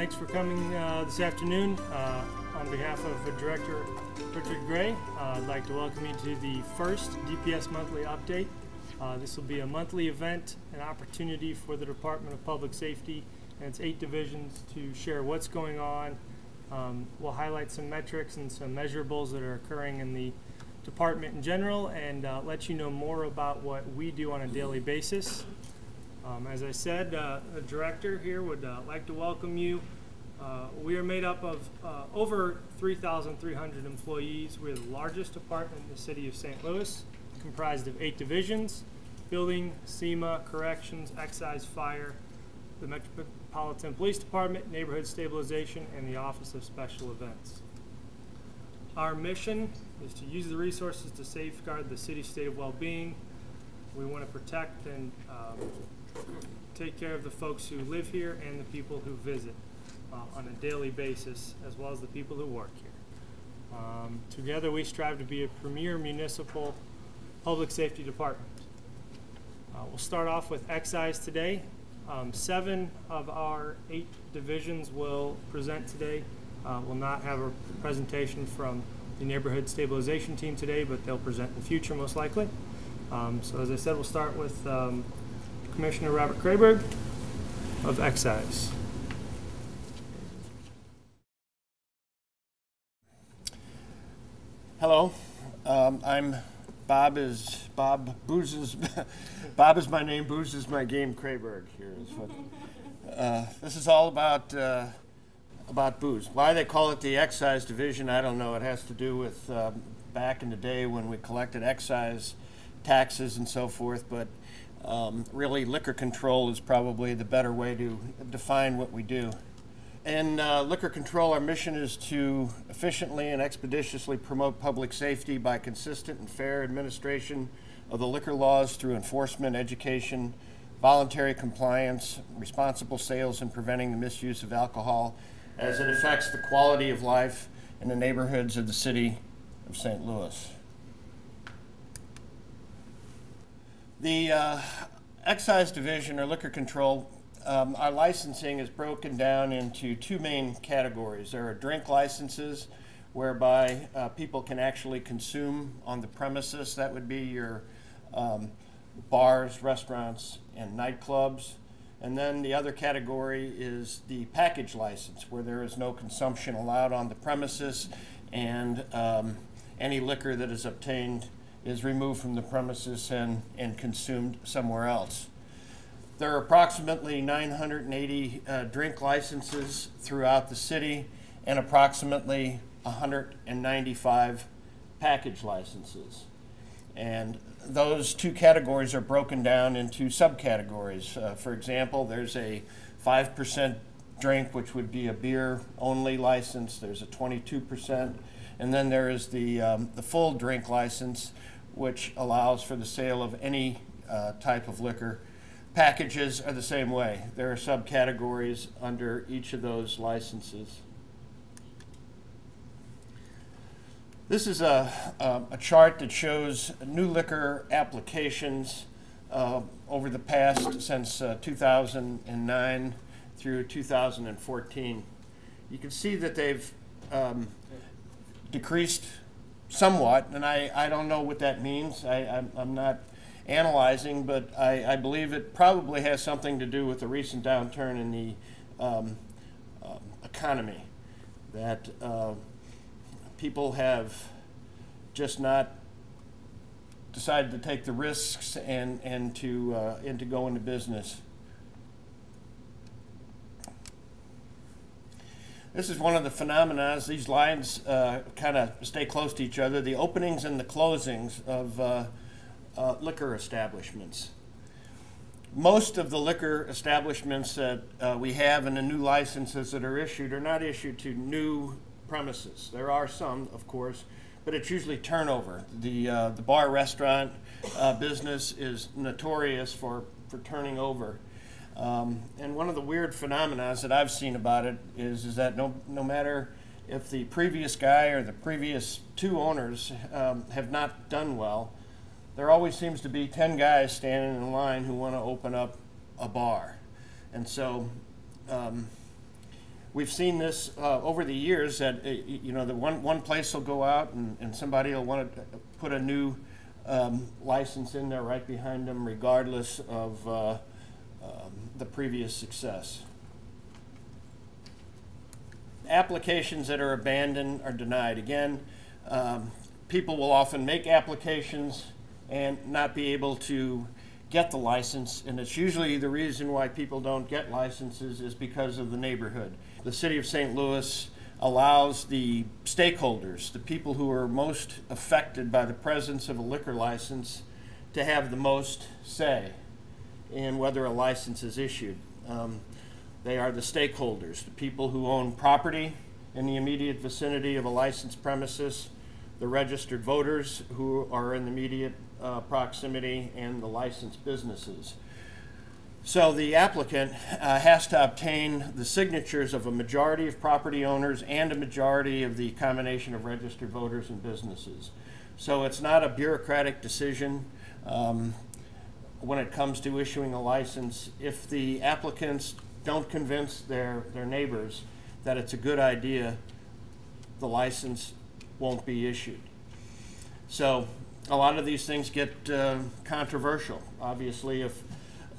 Thanks for coming this afternoon. On behalf of Director Richard Gray, I'd like to welcome you to the first DPS Monthly Update. This will be a monthly event, an opportunity for the Department of Public Safety and its 8 divisions to share what's going on. We'll highlight some metrics and some measurables that are occurring in the department in general and let you know more about what we do on a daily basis. As I said, the director here would like to welcome you. We are made up of over 3,300 employees. We're the largest department in the city of St. Louis, comprised of 8 divisions: building, SEMA, corrections, excise, fire, the Metropolitan Police Department, neighborhood stabilization, and the Office of Special Events. Our mission is to use the resources to safeguard the city's state of well-being. We want to protect and take care of the folks who live here and the people who visit on a daily basis, as well as the people who work here. Together we strive to be a premier municipal public safety department. We'll start off with excise today. 7 of our 8 divisions will present today. We'll not have a presentation from the neighborhood stabilization team today, but they'll present in the future most likely. So as I said, we'll start with Commissioner Robert Krayberg of Excise. Hello, I'm Bob is Booze is Bob is my name, Booze is my game. Krayberg here is what this is all about booze. Why they call it the excise division, I don't know. It has to do with back in the day when we collected excise taxes and so forth, but really liquor control is probably the better way to define what we do. In liquor control, our mission is to efficiently and expeditiously promote public safety by consistent and fair administration of the liquor laws through enforcement, education, voluntary compliance, responsible sales, and preventing the misuse of alcohol as it affects the quality of life in the neighborhoods of the city of St. Louis. The excise division, or liquor control, our licensing is broken down into 2 main categories. There are drink licenses, whereby people can actually consume on the premises. That would be your bars, restaurants, and nightclubs. And then the other category is the package license, where there is no consumption allowed on the premises, and any liquor that is obtained is removed from the premises and consumed somewhere else. There are approximately 980 drink licenses throughout the city and approximately 195 package licenses. And those 2 categories are broken down into subcategories. For example, there's a 5% drink, which would be a beer-only license. There's a 22%. And then there is the full drink license, which allows for the sale of any type of liquor. Packages are the same way. There are subcategories under each of those licenses. This is a chart that shows new liquor applications over the past since 2009 through 2014. You can see that they've decreased somewhat, and I don't know what that means. I'm not analyzing, but I believe it probably has something to do with the recent downturn in the economy, that people have just not decided to take the risks and to go into business. This is one of the phenomena. These lines kind of stay close to each other. The openings and the closings of liquor establishments. Most of the liquor establishments that we have and the new licenses that are issued are not issued to new premises. There are some, of course, but it's usually turnover. The bar restaurant business is notorious for turning over. And one of the weird phenomena that I've seen about it is that no matter if the previous guy or the previous 2 owners have not done well, there always seems to be 10 guys standing in line who want to open up a bar. And so we've seen this over the years that you know, the one place will go out and somebody will want to put a new license in there right behind them, regardless of the previous success. Applications that are abandoned are denied. Again, people will often make applications and not be able to get the license, and it's usually the reason why people don't get licenses is because of the neighborhood. The City of St. Louis allows the stakeholders, the people who are most affected by the presence of a liquor license, to have the most say in whether a license is issued. They are the stakeholders, the people who own property in the immediate vicinity of a licensed premises, the registered voters who are in the immediate proximity, and the licensed businesses. So the applicant has to obtain the signatures of a majority of property owners and a majority of the combination of registered voters and businesses. So it's not a bureaucratic decision when it comes to issuing a license. If the applicants don't convince their neighbors that it's a good idea, the license won't be issued. So a lot of these things get controversial. Obviously, if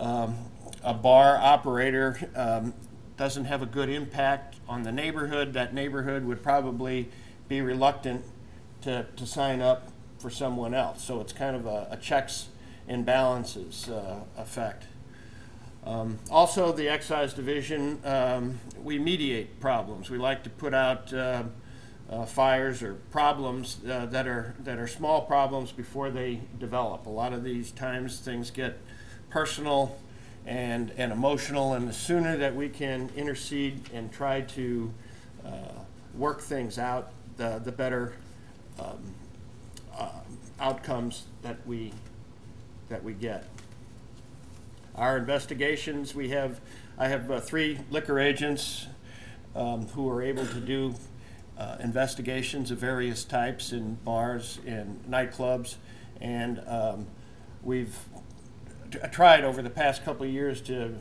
a bar operator doesn't have a good impact on the neighborhood, that neighborhood would probably be reluctant to sign up for someone else. So it's kind of a checks and balances effect. Also, the excise division, we mediate problems. We like to put out fires or problems that are small problems before they develop. A lot of these times things get personal and emotional, and the sooner that we can intercede and try to work things out, the better outcomes that we get. Our investigations, I have 3 liquor agents who are able to do investigations of various types in bars and nightclubs, and we've tried over the past couple of years to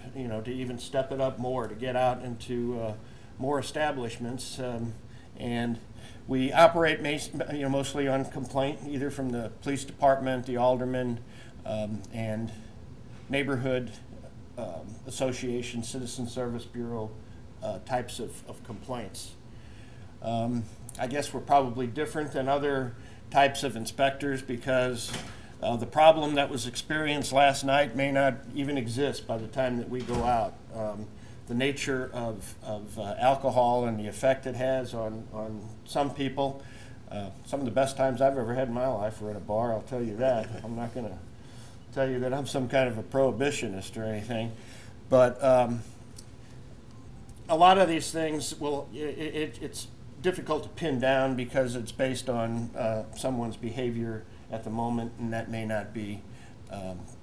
even step it up more, to get out into more establishments, and we operate mostly on complaint, either from the police department, the alderman, and neighborhood association, citizen service bureau types of complaints. I guess we're probably different than other types of inspectors because the problem that was experienced last night may not even exist by the time that we go out. The nature of alcohol and the effect it has on some people. Some of the best times I've ever had in my life were at a bar, I'll tell you that. I'm not going to tell you that I'm some kind of a prohibitionist or anything, but a lot of these things, it's difficult to pin down because it's based on someone's behavior at the moment, and that may not be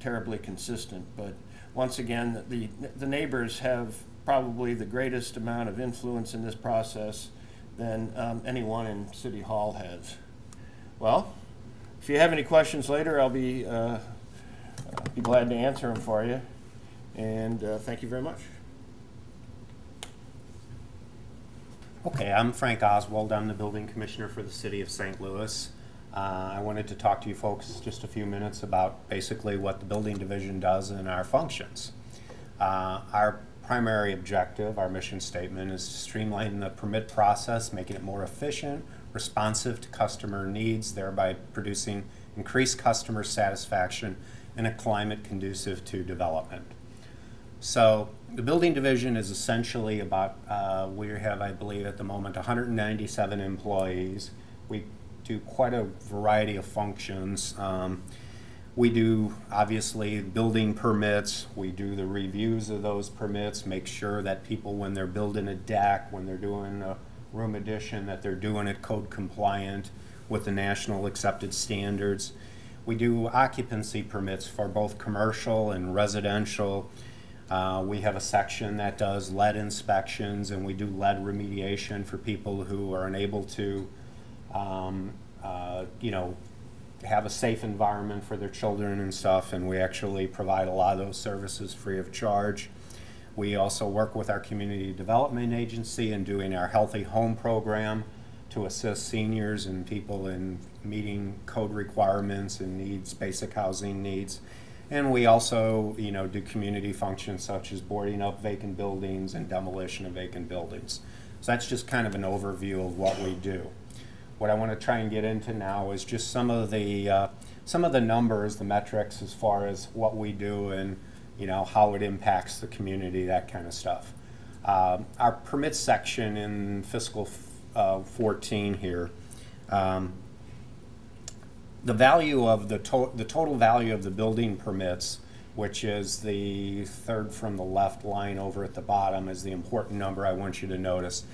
terribly consistent. But once again, the neighbors have probably the greatest amount of influence in this process than anyone in City Hall has. Well, if you have any questions later, I'll be glad to answer them for you. And thank you very much. Okay, I'm Frank Oswald. I'm the building commissioner for the City of St. Louis. I wanted to talk to you folks just a few minutes about basically what the building division does and our functions. Our primary objective, our mission statement, is to streamline the permit process, making it more efficient, responsive to customer needs, thereby producing increased customer satisfaction in a climate conducive to development. So the building division is essentially about, we have, I believe at the moment, 197 employees. We do quite a variety of functions. We do, obviously, building permits. We do the reviews of those permits, make sure that people, when they're building a deck, when they're doing a room addition, that they're doing it code compliant with the national accepted standards. We do occupancy permits for both commercial and residential. We have a section that does lead inspections, and we do lead remediation for people who are unable to, have a safe environment for their children and stuff, and we actually provide a lot of those services free of charge. We also work with our community development agency in doing our Healthy Home program to assist seniors and people in meeting code requirements and needs, basic housing needs. And we also, do community functions such as boarding up vacant buildings and demolition of vacant buildings. So that's just kind of an overview of what we do. What I want to try and get into now is just some of the numbers, the metrics as far as what we do and how it impacts the community, that kind of stuff. Our permits section in fiscal 14 here, the value of the total value of the building permits, which is the third from the left line over at the bottom, is the important number I want you to notice.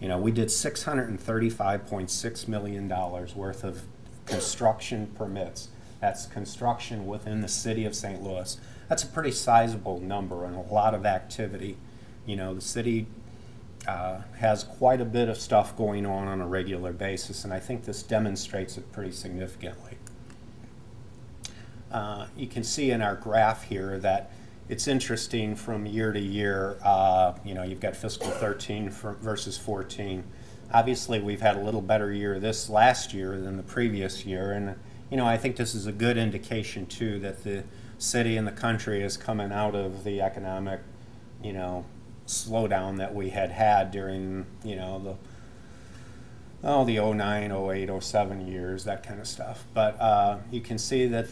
We did $635.6 million worth of construction permits. That's construction within the city of St. Louis. That's a pretty sizable number and a lot of activity. The city has quite a bit of stuff going on a regular basis, and I think this demonstrates it pretty significantly. You can see in our graph here that it's interesting from year to year. You've got fiscal 13 versus 14. Obviously, we've had a little better year this last year than the previous year, and I think this is a good indication too that the city and the country is coming out of the economic, slowdown that we had during, the 09, 08, 07 years, that kind of stuff. But you can see that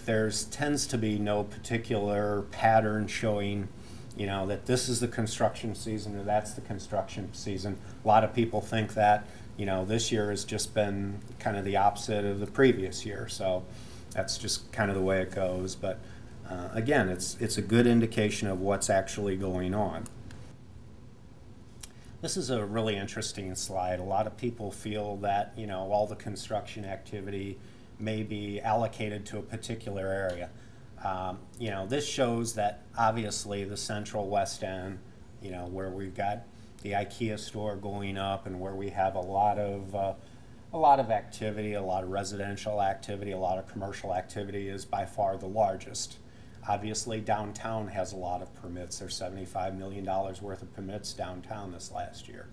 tends to be no particular pattern showing, that this is the construction season or that's the construction season. A lot of people think that, this year has just been kind of the opposite of the previous year. So that's just kind of the way it goes. But again, it's a good indication of what's actually going on. This is a really interesting slide. A lot of people feel that, all the construction activity may be allocated to a particular area. This shows that obviously the central West End, where we've got the IKEA store going up and where we have a lot of activity, a lot of residential activity, a lot of commercial activity, is by far the largest. Obviously, downtown has a lot of permits. There's $75 million worth of permits downtown this last year.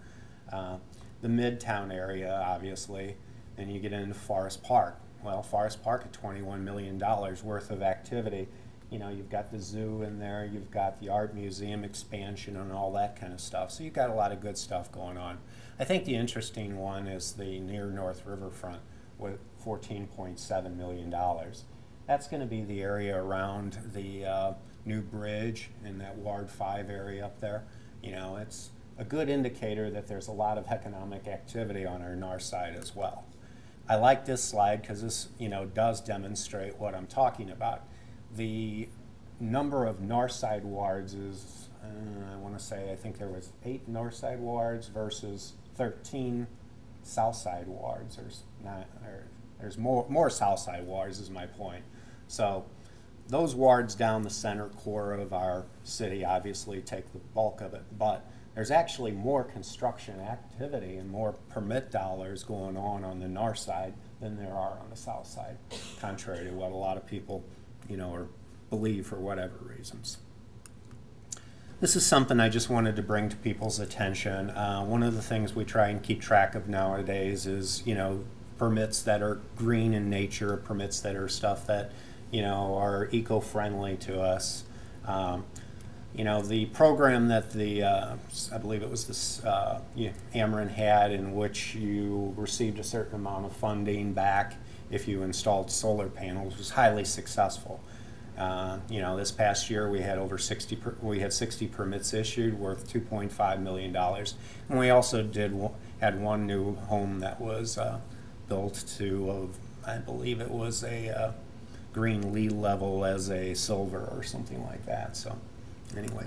The Midtown area, obviously, then you get into Forest Park. Well, Forest Park at $21 million worth of activity. You've got the zoo in there, you've got the art museum expansion and all that kind of stuff. So you've got a lot of good stuff going on. I think the interesting one is the near North Riverfront with $14.7 million. That's going to be the area around the new bridge in that Ward 5 area up there. It's a good indicator that there's a lot of economic activity on our north side as well. I like this slide because this, does demonstrate what I'm talking about. The number of north side wards is, I think there was 8 north side wards versus 13 south side wards. There's more south side wards is my point. So those wards down the center core of our city obviously take the bulk of it, but there's actually more construction activity and more permit dollars going on the north side than there are on the south side, contrary to what a lot of people, or believe for whatever reasons. This is something I just wanted to bring to people's attention. One of the things we try and keep track of nowadays is, permits that are green in nature, permits that are stuff that, are eco-friendly to us. The program that I believe it was this Ameren had, in which you received a certain amount of funding back if you installed solar panels, was highly successful. This past year we had over 60 permits issued worth $2.5 million, and we also had one new home that was built to, I believe it was a green LEED level as a silver or something like that. So anyway,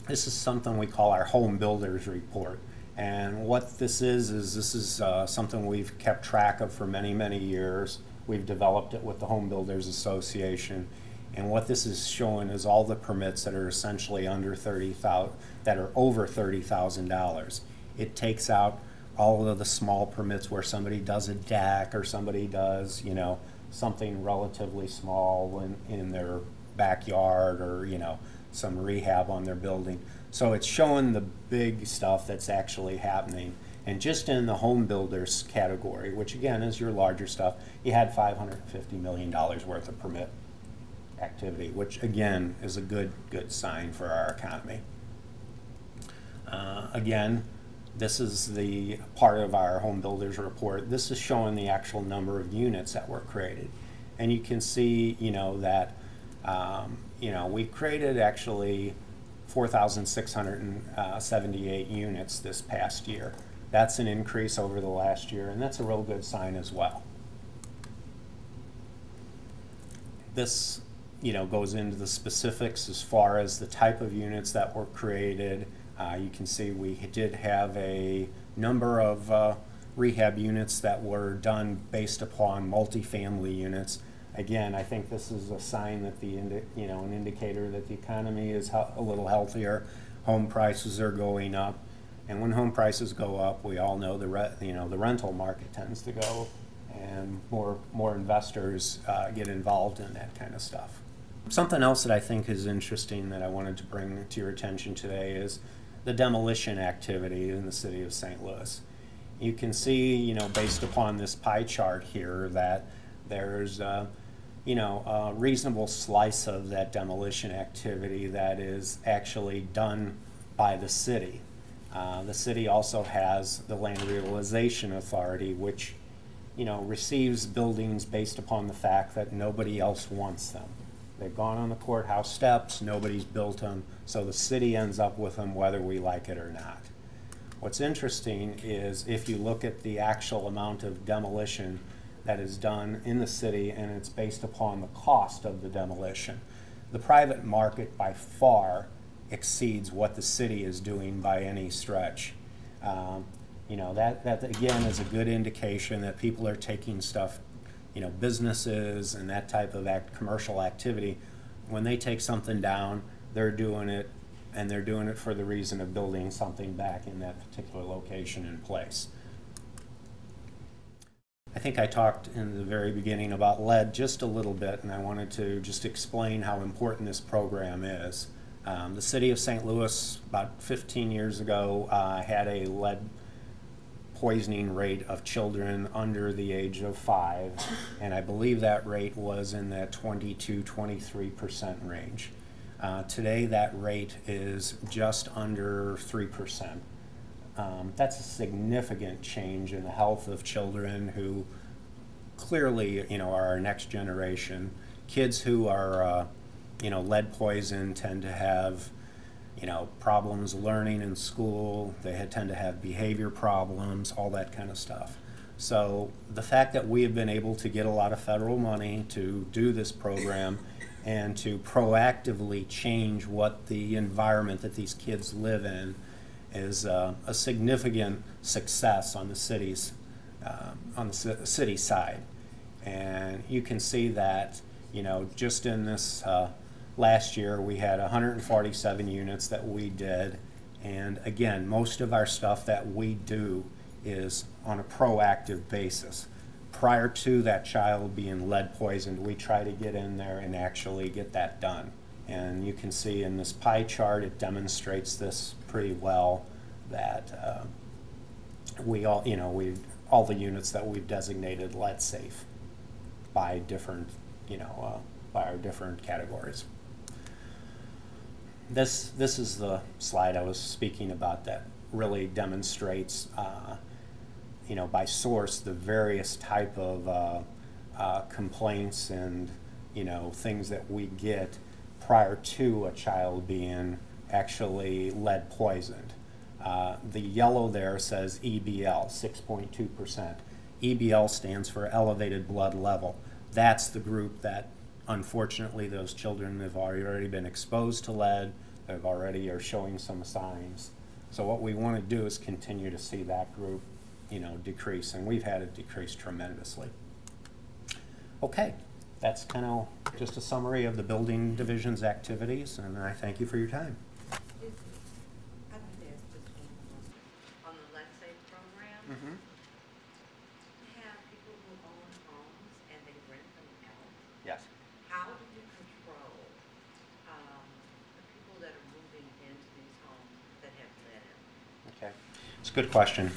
this is something we call our home builders report, and what this is something we've kept track of for many years. We've developed it with the Home Builders Association, and what this is showing is all the permits that are essentially under that are over $30,000. It takes out all of the small permits where somebody does a deck or somebody does, something relatively small in their backyard, or, some rehab on their building. So it's showing the big stuff that's actually happening. And just in the home builders category, which again is your larger stuff, you had $550 million worth of permit activity, which again is a good sign for our economy. Again, this is the part of our home builders report. This is showing the actual number of units that were created. And you can see, that, we created actually 4,678 units this past year. That's an increase over the last year, and that's a real good sign as well. This, goes into the specifics as far as the type of units that were created. You can see we did have a number of rehab units that were done based upon multifamily units. Again, I think this is a sign that an indicator that the economy is a little healthier. Home prices are going up, and when home prices go up, we all know the rental market tends to go, and more investors get involved in that kind of stuff. Something else that I think is interesting that I wanted to bring to your attention today is the demolition activity in the city of St. Louis. You can see, based upon this pie chart here, that there's a reasonable slice of that demolition activity that is actually done by the city. The city also has the Land Realization Authority, which, receives buildings based upon the fact that nobody else wants them. They've gone on the courthouse steps, nobody's built them, so the city ends up with them whether we like it or not. What's interesting is if you look at the actual amount of demolition that is done in the city, and it's based upon the cost of the demolition, the private market by far exceeds what the city is doing by any stretch. That again is a good indication that people are taking stuff, businesses and that type of commercial activity, when they take something down, they're doing it, and they're doing it for the reason of building something back in that particular location and place. I think I talked in the very beginning about lead just a little bit, and I wanted to just explain how important this program is. The city of St. Louis, about 15 years ago, had a lead poisoning rate of children under the age of 5, and I believe that rate was in that 22–23% range. Today that rate is just under 3%. That's a significant change in the health of children who clearly, are our next generation. Kids who are, lead poisoned tend to have, problems learning in school. They tend to have behavior problems, all that kind of stuff. So the fact that we have been able to get a lot of federal money to do this program and to proactively change what the environment that these kids live in is a significant success on the city side. And you can see that, just in this last year we had 147 units that we did, and again, most of our stuff that we do is on a proactive basis. Prior to that child being lead poisoned, we try to get in there and actually get that done. And you can see in this pie chart, it demonstrates this pretty well, that all the units that we've designated lead safe by different, by our different categories. This is the slide I was speaking about that really demonstrates, by source, the various type of complaints and things that we get prior to a child being actually lead poisoned. The yellow there says EBL, 6.2%. EBL stands for elevated blood level. That's the group that, unfortunately, those children have already been exposed to lead, they've already are showing some signs. So what we want to do is continue to see that group, decrease, and we've had it decrease tremendously. Okay, that's kind of just a summary of the building division's activities, and I thank you for your time. On the Let's Save program, Mm-hmm. have people who own homes and they rent them out. Yes. How do you control the people It's a good question.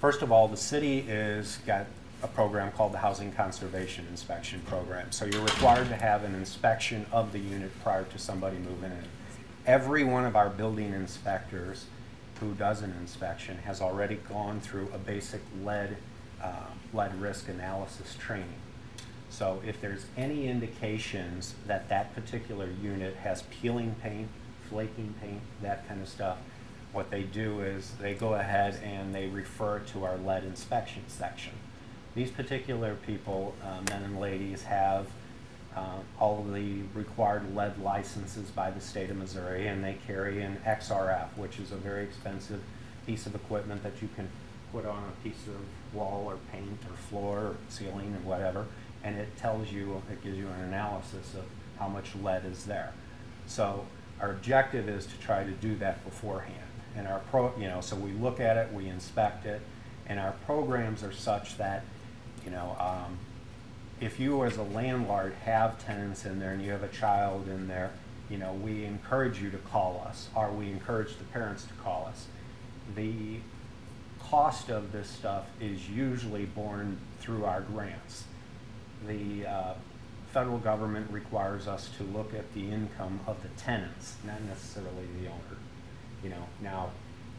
First of all, the city is got a program called the Housing Conservation Inspection Program. So you're required to have an inspection of the unit prior to somebody moving in. Every one of our building inspectors who does an inspection has already gone through a basic lead risk analysis training. So if there's any indications that that particular unit has peeling paint, flaking paint, that kind of stuff, what they do is they go ahead and they refer to our lead inspection section. These particular people, men and ladies, have all of the required lead licenses by the state of Missouri, and they carry an XRF, which is a very expensive piece of equipment that you can put on a piece of wall or paint or floor or ceiling or whatever, and it tells you, it gives you an analysis of how much lead is there. So our objective is to try to do that beforehand. And our so we look at it, we inspect it, and our programs are such that, if you as a landlord have tenants in there and you have a child in there, we encourage you to call us, or we encourage the parents to call us. The cost of this stuff is usually borne through our grants. The federal government requires us to look at the income of the tenants, not necessarily the owner. Now,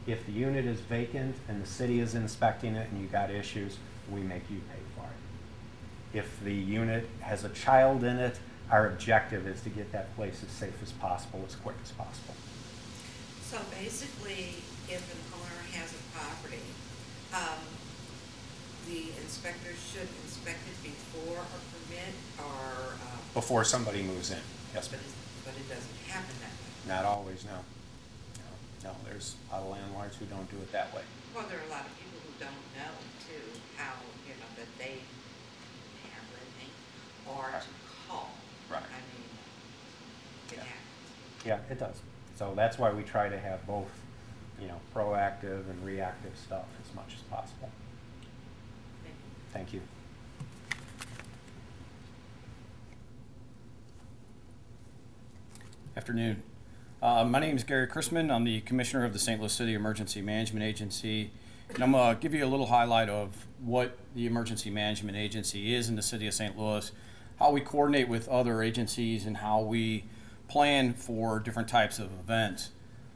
if the unit is vacant and the city is inspecting it and you got issues, we make you pay for it. If the unit has a child in it, our objective is to get that place as safe as possible, as quick as possible. So basically, if an owner has a property, the inspector should inspect it before a permit or... Before somebody moves in, yes. But it doesn't happen that way. Not always, no. No, there's a lot of landlords who don't do it that way. Well, there are a lot of people who don't know, too, how, that they have anything or Right. to call. Right. I mean, it Yeah. happens. Yeah, it does. So that's why we try to have both, proactive and reactive stuff as much as possible. Thank you. Afternoon. My name is Gary Chrisman. I'm the Commissioner of the St. Louis City Emergency Management Agency. And I'm going to give you a little highlight of what the Emergency Management Agency is in the City of St. Louis, how we coordinate with other agencies, and how we plan for different types of events.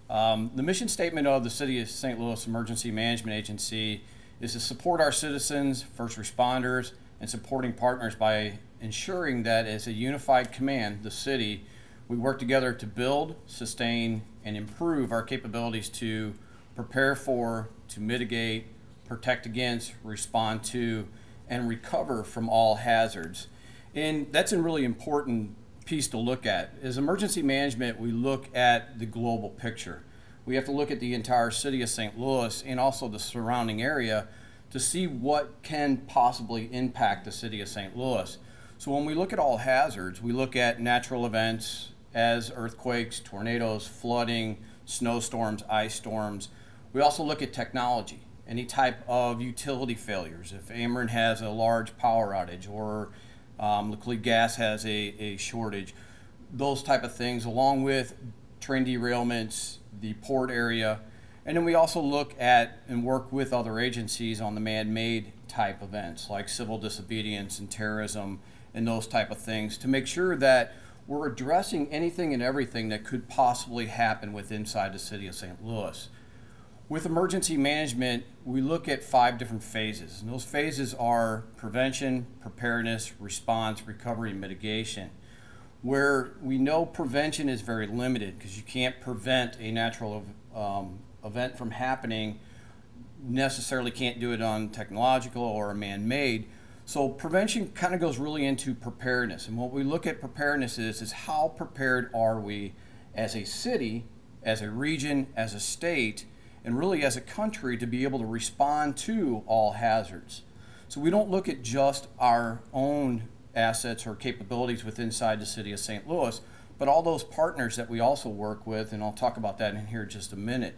The mission statement of the City of St. Louis Emergency Management Agency is to support our citizens, first responders, and supporting partners by ensuring that as a unified command, the city, we work together to build, sustain, and improve our capabilities to prepare for, to mitigate, protect against, respond to, and recover from all hazards. And that's a really important piece to look at. As emergency management, we look at the global picture. We have to look at the entire city of St. Louis and also the surrounding area to see what can possibly impact the city of St. Louis. So when we look at all hazards, we look at natural events as earthquakes, tornadoes, flooding, snowstorms, ice storms. We also look at technology, any type of utility failures. If Ameren has a large power outage or Liquid Gas has a shortage, those type of things, along with train derailments, the port area. And then we also look at and work with other agencies on the man-made type events like civil disobedience and terrorism and those type of things to make sure that we're addressing anything and everything that could possibly happen inside the city of St. Louis. With emergency management, we look at 5 different phases, and those phases are prevention, preparedness, response, recovery, and mitigation. Where we know prevention is very limited because you can't prevent a natural event from happening, necessarily can't do it on technological or man-made. So prevention kind of goes really into preparedness. And what we look at preparedness is how prepared are we as a city, as a region, as a state, and really as a country to be able to respond to all hazards. So we don't look at just our own assets or capabilities inside the city of St. Louis, but all those partners that we also work with, and I'll talk about that in here in just a minute.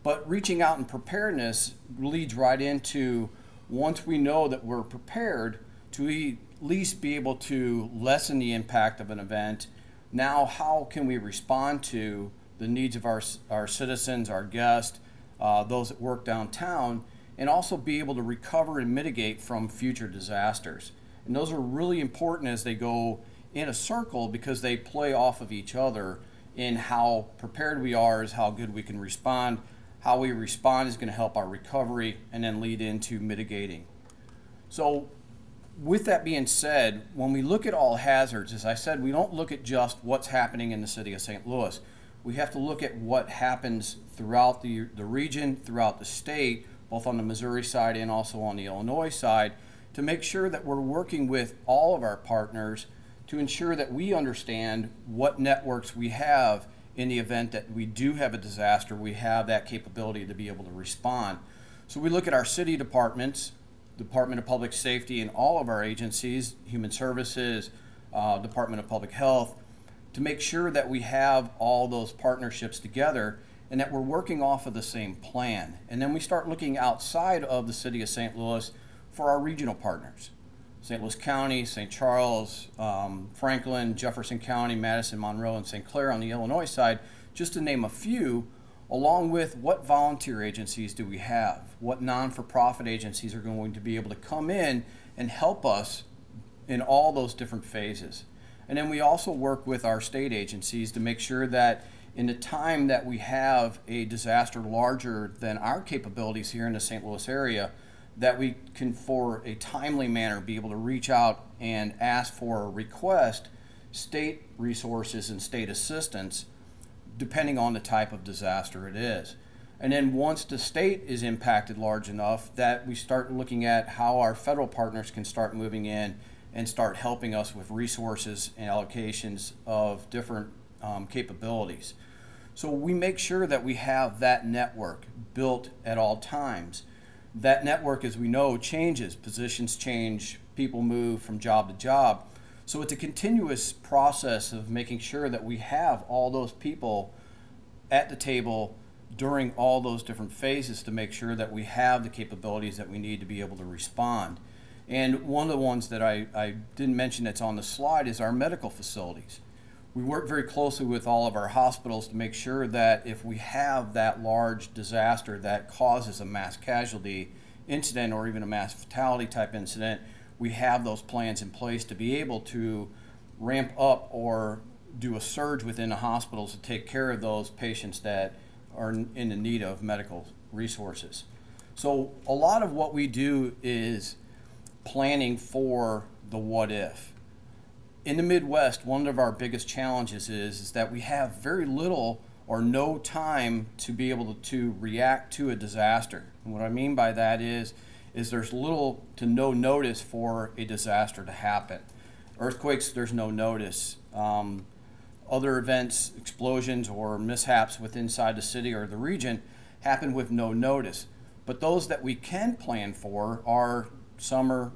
But reaching out in preparedness leads right into, once we know that we're prepared, to at least be able to lessen the impact of an event. Now, how can we respond to the needs of our citizens, our guests, those that work downtown, and also be able to recover and mitigate from future disasters. And those are really important as they go in a circle because they play off of each other in how prepared we are is how good we can respond. How we respond is going to help our recovery and then lead into mitigating. So with that being said, when we look at all hazards, as I said, we don't look at just what's happening in the city of St. Louis. We have to look at what happens throughout the region, throughout the state, both on the Missouri side and also on the Illinois side, to make sure that we're working with all of our partners to ensure that we understand what networks we have in the event that we do have a disaster, we have that capability to be able to respond. So we look at our city departments, Department of Public Safety, and all of our agencies, Human Services, Department of Public Health, to make sure that we have all those partnerships together and that we're working off of the same plan. And then we start looking outside of the city of St. Louis for our regional partners. St. Louis County, St. Charles, Franklin, Jefferson County, Madison, Monroe, and St. Clair on the Illinois side, just to name a few, along with what volunteer agencies do we have, what non-for-profit agencies are going to be able to come in and help us in all those different phases. And then we also work with our state agencies to make sure that in the time that we have a disaster larger than our capabilities here in the St. Louis area, that we can, for a timely manner, be able to reach out and ask for or request state resources and state assistance depending on the type of disaster it is. And then once the state is impacted large enough, that we start looking at how our federal partners can start moving in and start helping us with resources and allocations of different capabilities. So we make sure that we have that network built at all times. That network, as we know, changes. Positions change, people move from job to job. So it's a continuous process of making sure that we have all those people at the table during all those different phases to make sure that we have the capabilities that we need to be able to respond. And one of the ones that I didn't mention that's on the slide is our medical facilities. We work very closely with all of our hospitals to make sure that if we have that large disaster that causes a mass casualty incident or even a mass fatality type incident, we have those plans in place to be able to ramp up or do a surge within the hospitals to take care of those patients that are in the need of medical resources. So a lot of what we do is planning for the what if. In the Midwest, one of our biggest challenges is that we have very little or no time to be able to react to a disaster. And what I mean by that is there's little to no notice for a disaster to happen. Earthquakes, there's no notice. Other events, explosions or mishaps within inside the city or the region happen with no notice. But those that we can plan for are summer,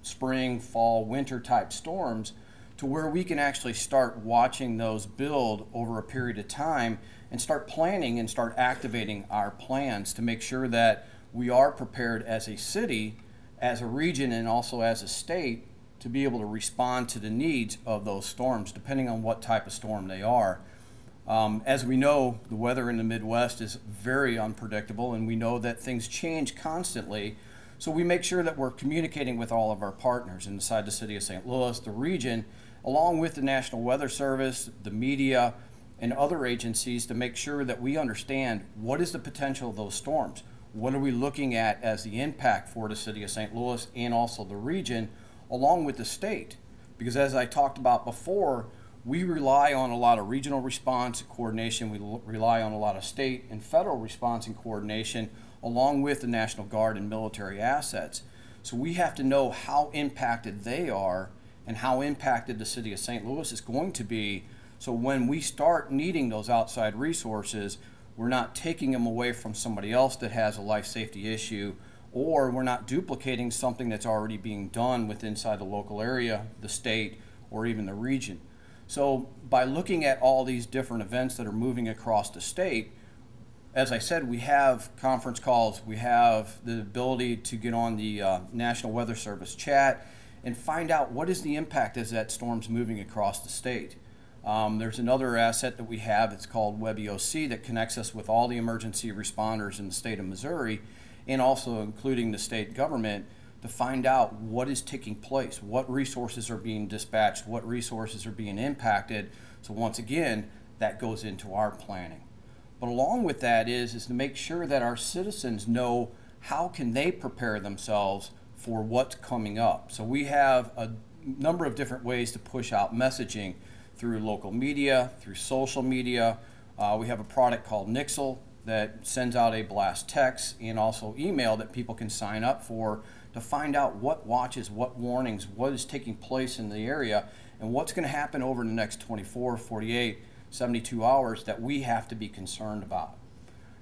spring, fall, winter type storms, to where we can actually start watching those build over a period of time and start planning and start activating our plans to make sure that we are prepared as a city, as a region, and also as a state to be able to respond to the needs of those storms, depending on what type of storm they are. As we know, the weather in the Midwest is very unpredictable, and we know that things change constantly. So we make sure that we're communicating with all of our partners inside the city of St. Louis, the region, along with the National Weather Service, the media, and other agencies to make sure that we understand what is the potential of those storms. What are we looking at as the impact for the city of St. Louis and also the region, along with the state? Because as I talked about before, we rely on a lot of regional response and coordination. We rely on a lot of state and federal response and coordination, along with the National Guard and military assets. So we have to know how impacted they are and how impacted the city of St. Louis is going to be. So when we start needing those outside resources, we're not taking them away from somebody else that has a life safety issue, or we're not duplicating something that's already being done within inside the local area, the state, or even the region. So by looking at all these different events that are moving across the state, as I said, we have conference calls, we have the ability to get on the National Weather Service chat and find out what is the impact as that storm's moving across the state. There's another asset that we have, it's called WebEOC, that connects us with all the emergency responders in the state of Missouri, and also including the state government, to find out what is taking place, what resources are being dispatched, what resources are being impacted. So once again, that goes into our planning. But along with that is to make sure that our citizens know how can they prepare themselves for what's coming up. So we have a number of different ways to push out messaging through local media, through social media. We have a product called Nixle that sends out a blast text and also email that people can sign up for to find out what watches, what warnings, what is taking place in the area, and what's going to happen over the next 24, 48, 72 hours that we have to be concerned about.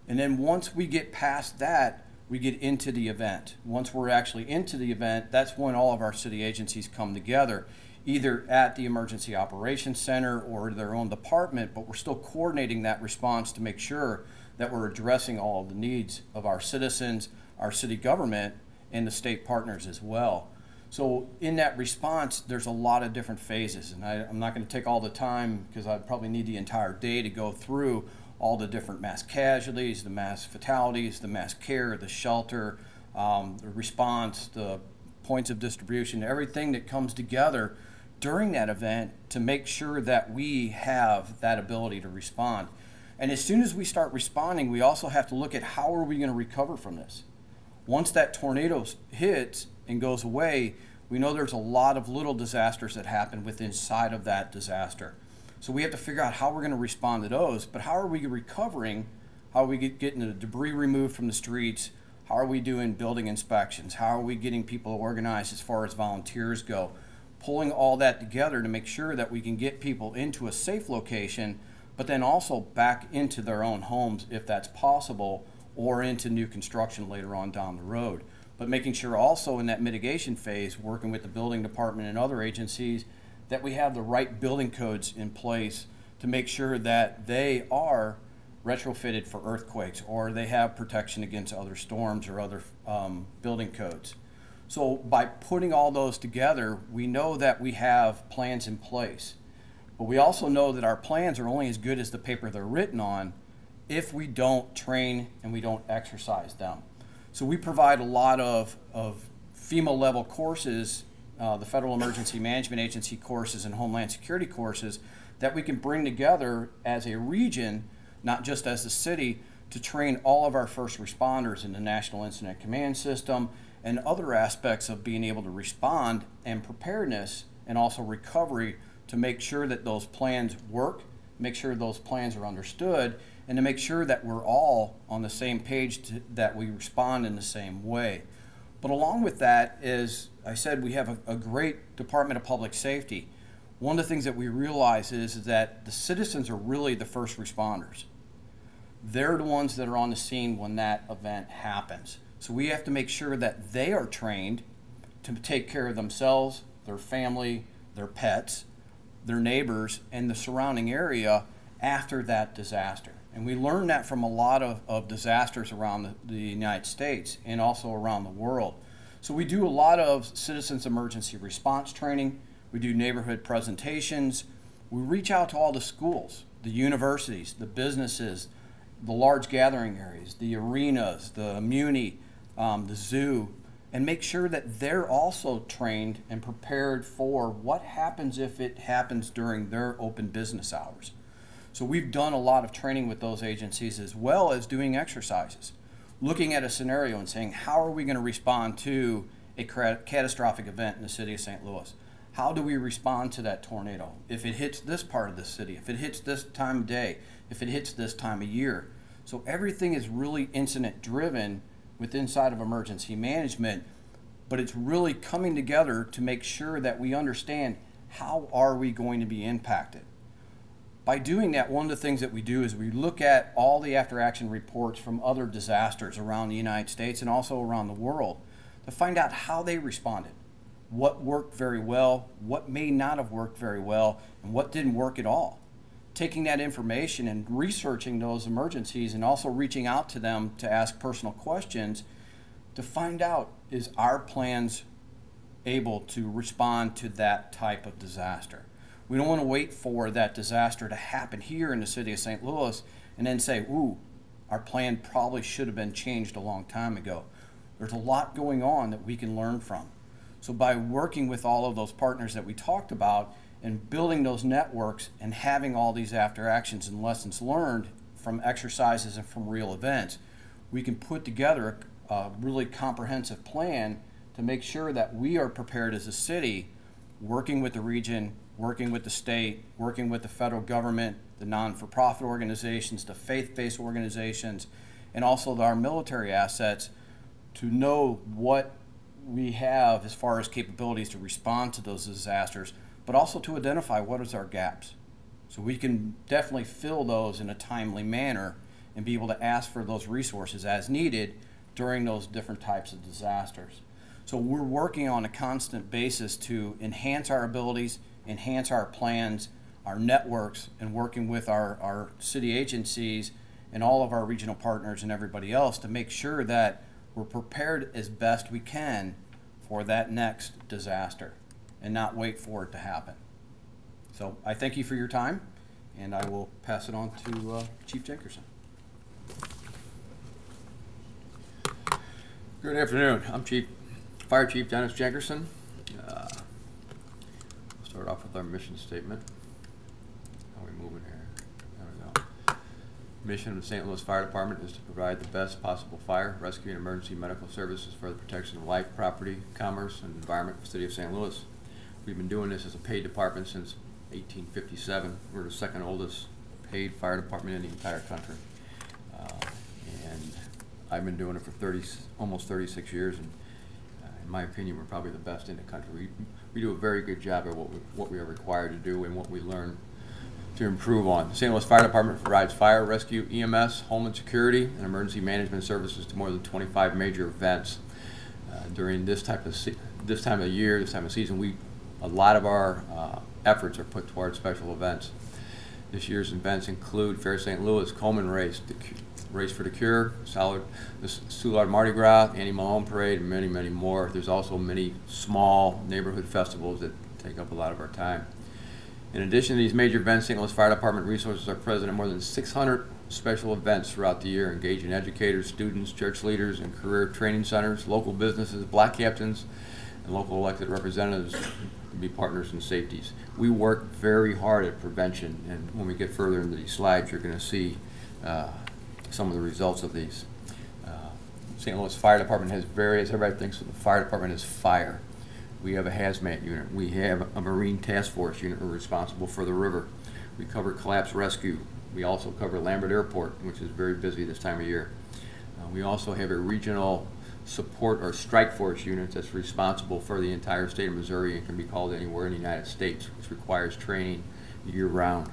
And then once we get past that, we get into the event. Once we're actually into the event, that's when all of our city agencies come together, either at the Emergency Operations Center or their own department, but we're still coordinating that response to make sure that we're addressing all of the needs of our citizens, our city government, and the state partners as well. So in that response, there's a lot of different phases, and I'm not going to take all the time because I'd probably need the entire day to go through all the different mass casualties, the mass fatalities, the mass care, the shelter, the response, the points of distribution, everything that comes together during that event to make sure that we have that ability to respond. And as soon as we start responding, we also have to look at how are we going to recover from this. Once that tornado hits and goes away, we know there's a lot of little disasters that happen within inside of that disaster. So we have to figure out how we're going to respond to those, but how are we recovering? How are we getting the debris removed from the streets? How are we doing building inspections? How are we getting people organized as far as volunteers go? Pulling all that together to make sure that we can get people into a safe location, but then also back into their own homes if that's possible, or into new construction later on down the road. But making sure also in that mitigation phase, working with the building department and other agencies, that we have the right building codes in place to make sure that they are retrofitted for earthquakes, or they have protection against other storms or other building codes. So by putting all those together, we know that we have plans in place. But we also know that our plans are only as good as the paper they're written on if we don't train and we don't exercise them. So we provide a lot of FEMA level courses, the Federal Emergency Management Agency courses and Homeland Security courses that we can bring together as a region, not just as a city, to train all of our first responders in the National Incident Command System and other aspects of being able to respond and preparedness and also recovery to make sure that those plans work, make sure those plans are understood, and to make sure that we're all on the same page, that we respond in the same way. But along with that, as I said, we have a great Department of Public Safety. One of the things that we realize is that the citizens are really the first responders. They're the ones that are on the scene when that event happens. So we have to make sure that they are trained to take care of themselves, their family, their pets, their neighbors, and the surrounding area after that disaster. And we learned that from a lot of disasters around the United States and also around the world. So we do a lot of citizens emergency response training. We do neighborhood presentations. We reach out to all the schools, the universities, the businesses, the large gathering areas, the arenas, the muni, the zoo, and make sure that they're also trained and prepared for what happens if it happens during their open business hours. So we've done a lot of training with those agencies, as well as doing exercises, looking at a scenario and saying, how are we going to respond to a catastrophic event in the city of St. Louis? How do we respond to that tornado? If it hits this part of the city, if it hits this time of day, if it hits this time of year. So everything is really incident driven with inside of emergency management, but it's really coming together to make sure that we understand how are we going to be impacted. By doing that, one of the things that we do is we look at all the after-action reports from other disasters around the United States and also around the world to find out how they responded, what worked very well, what may not have worked very well, and what didn't work at all. Taking that information and researching those emergencies and also reaching out to them to ask personal questions to find out, is our plans able to respond to that type of disaster? We don't want to wait for that disaster to happen here in the city of St. Louis and then say, ooh, our plan probably should have been changed a long time ago. There's a lot going on that we can learn from. So by working with all of those partners that we talked about and building those networks and having all these after actions and lessons learned from exercises and from real events, we can put together a really comprehensive plan to make sure that we are prepared as a city, working with the region, working with the state, working with the federal government, the non-for-profit organizations, the faith-based organizations, and also our military assets to know what we have as far as capabilities to respond to those disasters, but also to identify what is our gaps. So we can definitely fill those in a timely manner and be able to ask for those resources as needed during those different types of disasters. So we're working on a constant basis to enhance our abilities, enhance our plans, our networks, and working with our city agencies and all of our regional partners and everybody else to make sure that we're prepared as best we can for that next disaster and not wait for it to happen. So I thank you for your time, and I will pass it on to Chief Jenkerson. Good afternoon. I'm Fire Chief Dennis Jenkerson. We'll start off with our mission statement. How are we moving here? There we go. Mission of the St. Louis Fire Department is to provide the best possible fire, rescue, and emergency medical services for the protection of life, property, commerce, and environment for the city of St. Louis. We've been doing this as a paid department since 1857. We're the second oldest paid fire department in the entire country. And I've been doing it for almost 36 years, and in my opinion, we're probably the best in the country. We do a very good job at what we are required to do and what we learn to improve on. The St. Louis Fire Department provides fire, rescue, EMS, homeland security, and emergency management services to more than 25 major events. During this time of year, this time of season, a lot of our efforts are put towards special events. This year's events include Fair St. Louis, Coleman Race, the Race for the Cure, the Soulard Mardi Gras, Annie Malone Parade, and many, many more. There's also many small neighborhood festivals that take up a lot of our time. In addition to these major events, St. Louis Fire Department resources are present at more than 600 special events throughout the year, engaging educators, students, church leaders, and career training centers, local businesses, black captains, and local elected representatives to be partners in safeties. We work very hard at prevention, and when we get further into these slides, you're going to see some of the results of these. St. Louis Fire Department has various, everybody thinks of the fire department as fire. We have a hazmat unit. We have a Marine Task Force unit. We're responsible for the river. We cover collapse rescue. We also cover Lambert Airport, which is very busy this time of year. We also have a regional support or strike force unit that's responsible for the entire state of Missouri and can be called anywhere in the United States, which requires training year-round.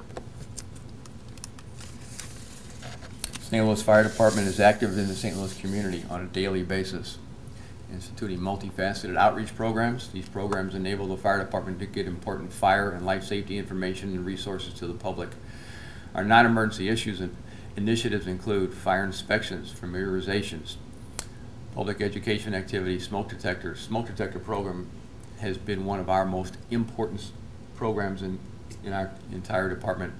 St. Louis Fire Department is active in the St. Louis community on a daily basis, instituting multifaceted outreach programs. These programs enable the fire department to get important fire and life safety information and resources to the public. Our non-emergency issues and initiatives include fire inspections, familiarizations, public education activities, smoke detectors. Smoke detector program has been one of our most important programs in our entire department,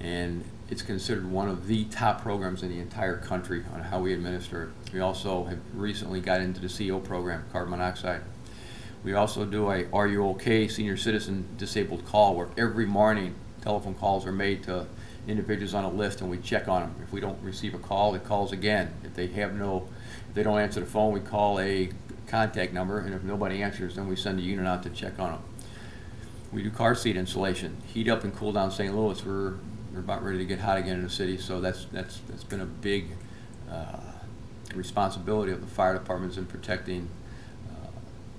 and it's considered one of the top programs in the entire country on how we administer it. We also have recently got into the CO program, carbon monoxide. We also do a Are You OK senior citizen disabled call, where every morning telephone calls are made to individuals on a list and we check on them. If we don't receive a call, it calls again. If they don't answer the phone, we call a contact number, and if nobody answers, then we send a unit out to check on them. We do car seat installation, heat up and cool down St. Louis. We're about ready to get hot again in the city, so that's been a big responsibility of the fire departments in protecting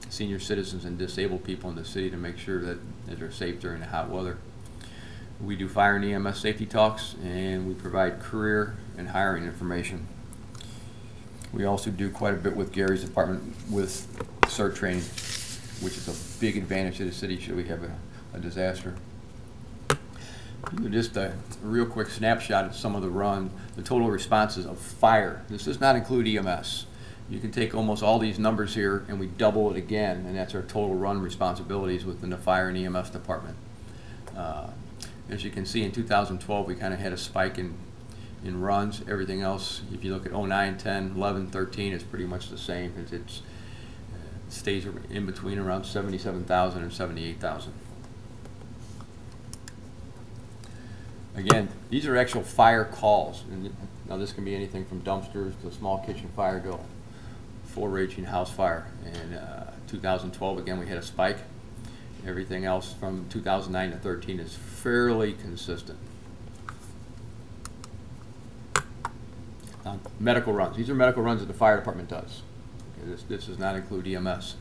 senior citizens and disabled people in the city to make sure that they're safe during the hot weather. We do fire and EMS safety talks, and we provide career and hiring information. We also do quite a bit with Gary's department with CERT training, which is a big advantage to the city should we have a disaster. Just a real quick snapshot of some of the total responses of fire. This does not include EMS. You can take almost all these numbers here and we double it again, and that's our total run responsibilities within the fire and EMS department. As you can see, in 2012, we kind of had a spike in runs. Everything else, if you look at 09, 10, 11, 13, it's pretty much the same. It stays in between around 77,000 and 78,000. Again, these are actual fire calls. And now this can be anything from dumpsters to a small kitchen fire to a full raging house fire. And 2012, again, we had a spike. Everything else from 2009 to 13 is fairly consistent. Medical runs. These are medical runs that the fire department does. Okay, this does not include EMS.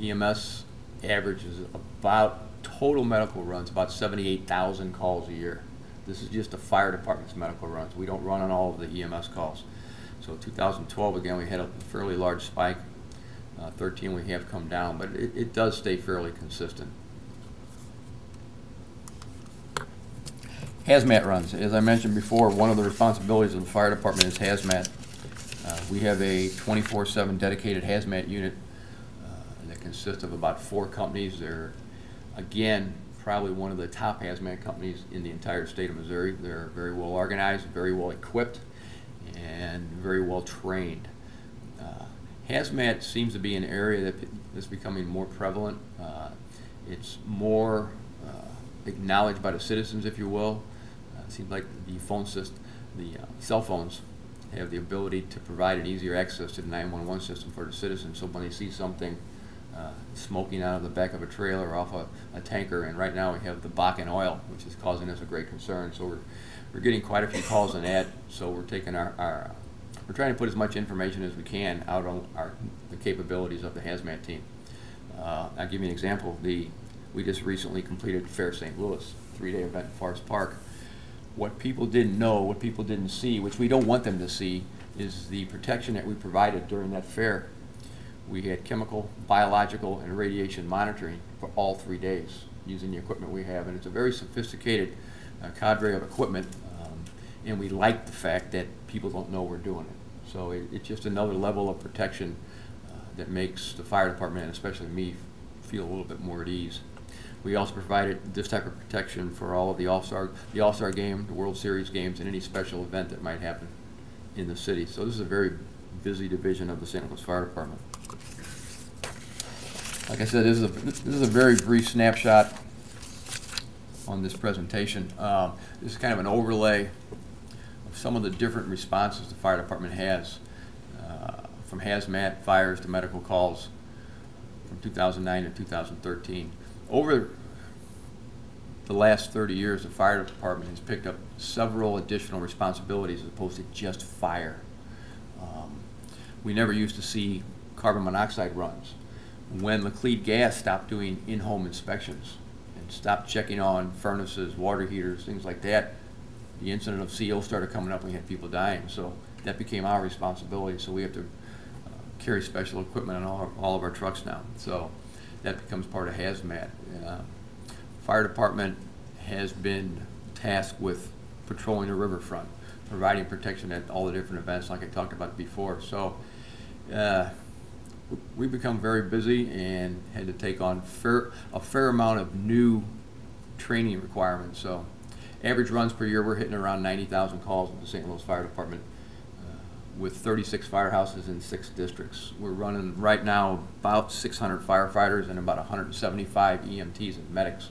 EMS averages about total medical runs about 78,000 calls a year. This is just the fire department's medical runs. We don't run on all of the EMS calls. So 2012, again, we had a fairly large spike. 13 we have come down, but it does stay fairly consistent. Hazmat runs. As I mentioned before, one of the responsibilities of the fire department is hazmat. We have a 24/7 dedicated hazmat unit that consists of about 4 companies. They're, again, probably one of the top hazmat companies in the entire state of Missouri. They're very well organized, very well equipped, and very well trained. Hazmat seems to be an area that is becoming more prevalent. It's more acknowledged by the citizens, if you will. It seems like the phone system, the cell phones have the ability to provide an easier access to the 911 system for the citizens. So when they see something smoking out of the back of a trailer or off a tanker, and right now we have the Bakken oil, which is causing us a great concern. So we're getting quite a few calls on that. So we're taking we're trying to put as much information as we can out on the capabilities of the hazmat team. I'll give you an example. We just recently completed Fair St. Louis, 3-day event in Forest Park. What people didn't know, what people didn't see, which we don't want them to see, is the protection that we provided during that fair. We had chemical, biological, and radiation monitoring for all 3 days using the equipment we have. And it's a very sophisticated cadre of equipment, and we like the fact that people don't know we're doing it. So it's just another level of protection that makes the fire department, and especially me, feel a little bit more at ease. We also provided this type of protection for all of the All-Star game, the World Series games, and any special event that might happen in the city. So this is a very busy division of the St. Louis Fire Department. Like I said, this is a very brief snapshot on this presentation. This is kind of an overlay of some of the different responses the fire department has, from hazmat, fires, to medical calls, from 2009 to 2013. Over the last 30 years, the fire department has picked up several additional responsibilities as opposed to just fire. We never used to see carbon monoxide runs. When Laclede Gas stopped doing in-home inspections and stopped checking on furnaces, water heaters, things like that, the incident of CO started coming up and we had people dying. So that became our responsibility. So we have to carry special equipment on all of our trucks now. So that becomes part of hazmat. Fire department has been tasked with patrolling the riverfront, providing protection at all the different events like I talked about before. So we've become very busy and had to take on a fair amount of new training requirements. So average runs per year, we're hitting around 90,000 calls with the St. Louis Fire Department, with 36 firehouses in 6 districts. We're running right now about 600 firefighters and about 175 EMTs and medics.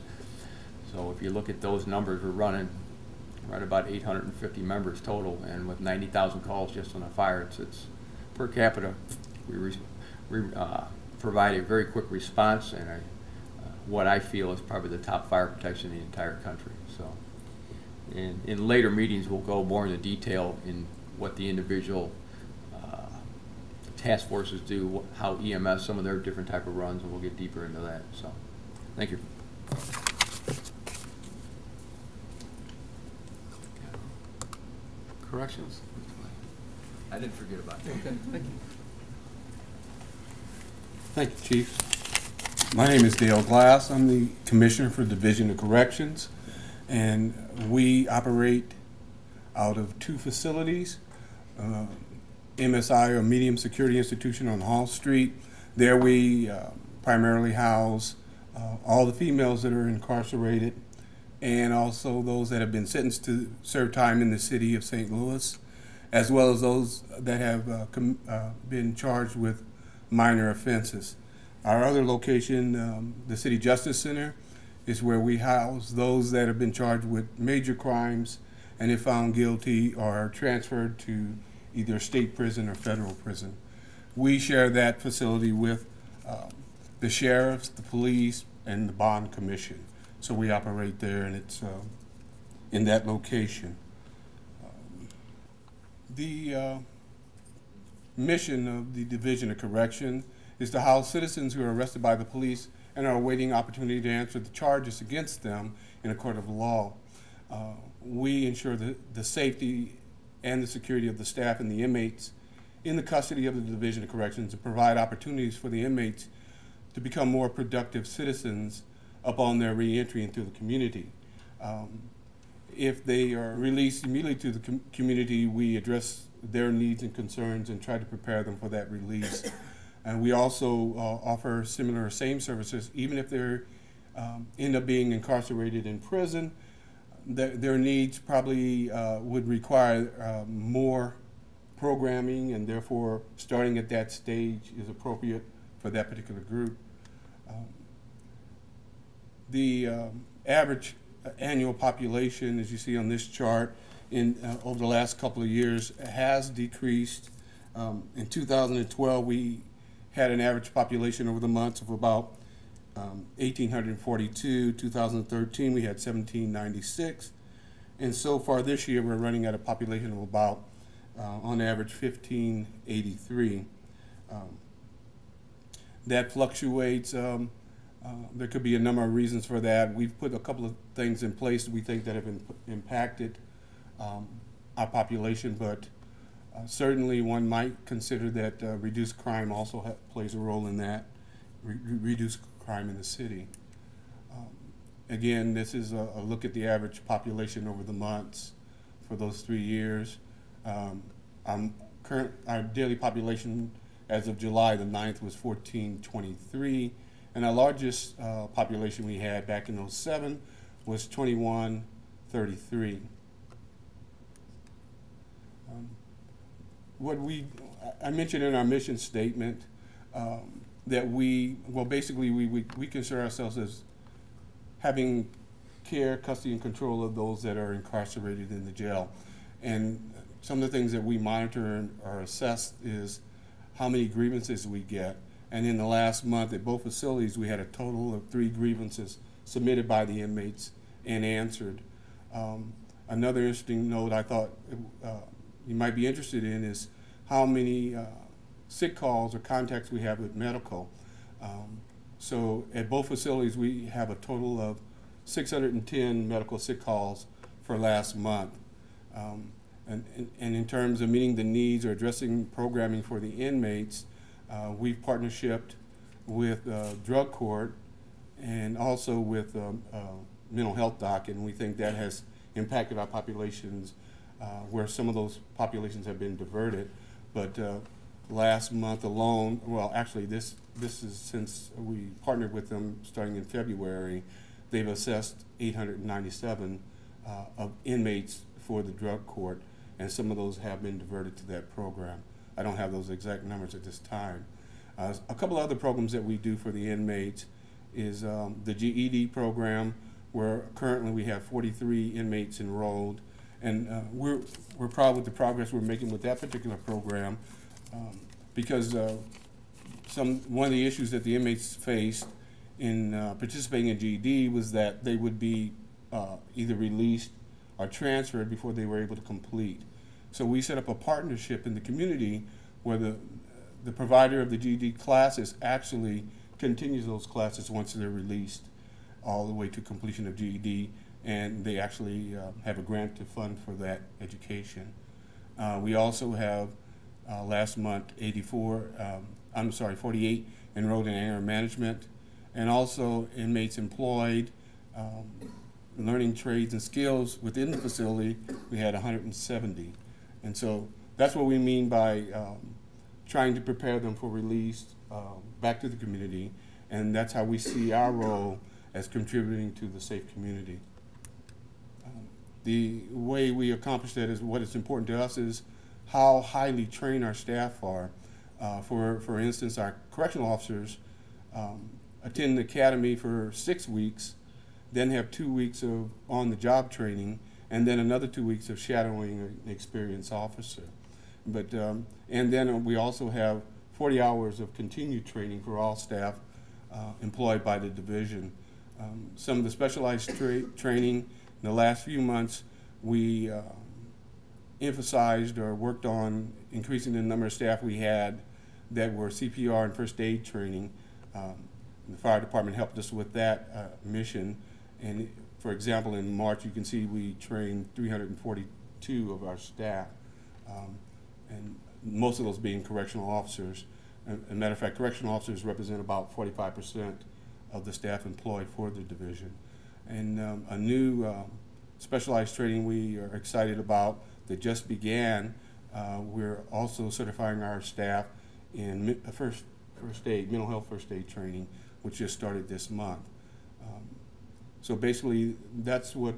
So if you look at those numbers, we're running right about 850 members total, and with 90,000 calls just on a fire, it's per capita. We provide a very quick response, and what I feel is probably the top fire protection in the entire country. So in later meetings, we'll go more into detail in what the individual task forces do, how EMS, some of their different type of runs, and we'll get deeper into that. So, thank you. Corrections? I didn't forget about that. Okay, thank you. Thank you, Chief. My name is Dale Glass. I'm the Commissioner for Division of Corrections, and we operate out of 2 facilities. MSI, or Medium Security Institution on Hall Street. There we primarily house all the females that are incarcerated. and also those that have been sentenced to serve time in the city of St. Louis, as well as those that have been charged with minor offenses. Our other location, the City Justice Center, is where we house those that have been charged with major crimes and if found guilty are transferred to either state prison or federal prison. We share that facility with the sheriffs, the police, and the bond commission. So we operate there, and it's in that location. The mission of the Division of Correction is to house citizens who are arrested by the police and are awaiting opportunity to answer the charges against them in a court of law. We ensure the safety and the security of the staff and the inmates in the custody of the Division of Corrections and provide opportunities for the inmates to become more productive citizens upon their reentry into the community. If they are released immediately to the community, we address their needs and concerns and try to prepare them for that release. And we also offer similar same services, even if they end up being incarcerated in prison. Their needs probably would require more programming, and therefore starting at that stage is appropriate for that particular group. The average annual population, as you see on this chart, over the last couple of years has decreased. In 2012, we had an average population over the months of about 1,842. 2013, we had 1,796. And so far this year, we're running at a population of about, on average, 1,583. That fluctuates. There could be a number of reasons for that. We've put a couple of things in place that we think that have impacted our population, but certainly one might consider that reduced crime also plays a role in that, reduced crime in the city. Again, this is a look at the average population over the months for those 3 years. Our daily population as of July the 9th was 1,423, and our largest population we had back in 2007 was 2,133. I mentioned in our mission statement that we consider ourselves as having care, custody, and control of those that are incarcerated in the jail. And some of the things that we monitor or assess is how many grievances we get. And in the last month at both facilities, we had a total of 3 grievances submitted by the inmates and answered. Another interesting note I thought you might be interested in is how many sick calls or contacts we have with medical. So at both facilities, we have a total of 610 medical sick calls for last month. And in terms of meeting the needs or addressing programming for the inmates, we've partnershiped with drug court and also with mental health doc, and we think that has impacted our populations where some of those populations have been diverted. But last month alone, well, actually this is since we partnered with them starting in February, they've assessed 897 of inmates for the drug court, and some of those have been diverted to that program. I don't have those exact numbers at this time. A couple other programs that we do for the inmates is the GED program, where currently we have 43 inmates enrolled, and we're proud with the progress we're making with that particular program because one of the issues that the inmates faced in participating in GED was that they would be either released or transferred before they were able to complete. So we set up a partnership in the community where the provider of the GED classes actually continues those classes once they're released all the way to completion of GED, and they actually have a grant to fund for that education. We also have last month 48 enrolled in anger management, and also inmates employed learning trades and skills within the facility. We had 170, and so that's what we mean by trying to prepare them for release back to the community, and that's how we see our role as contributing to the safe community. The way we accomplish that is what is important to us is how highly trained our staff are. For instance, our correctional officers attend the academy for 6 weeks, then have 2 weeks of on-the-job training, and then another 2 weeks of shadowing an experienced officer. But and then we also have 40 hours of continued training for all staff employed by the division. Some of the specialized training in the last few months, we emphasized or worked on increasing the number of staff we had that were CPR and first aid training. The fire department helped us with that mission. And for example, in March, you can see we trained 342 of our staff, and most of those being correctional officers. As a matter of fact, correctional officers represent about 45% of the staff employed for the division. And a new specialized training we are excited about that just began. We're also certifying our staff in first aid, mental health first aid training, which just started this month. So basically, that's what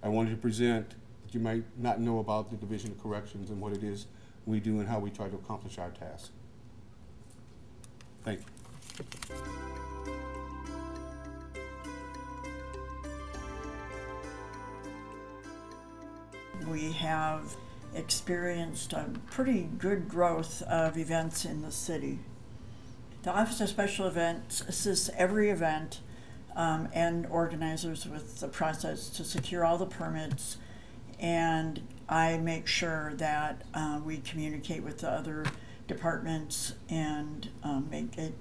I wanted to present that you might not know about the Division of Corrections and what it is we do and how we try to accomplish our task. Thank you. We have experienced a pretty good growth of events in the city. The Office of Special Events assists every event and organizers with the process to secure all the permits, and I make sure that we communicate with the other departments and make it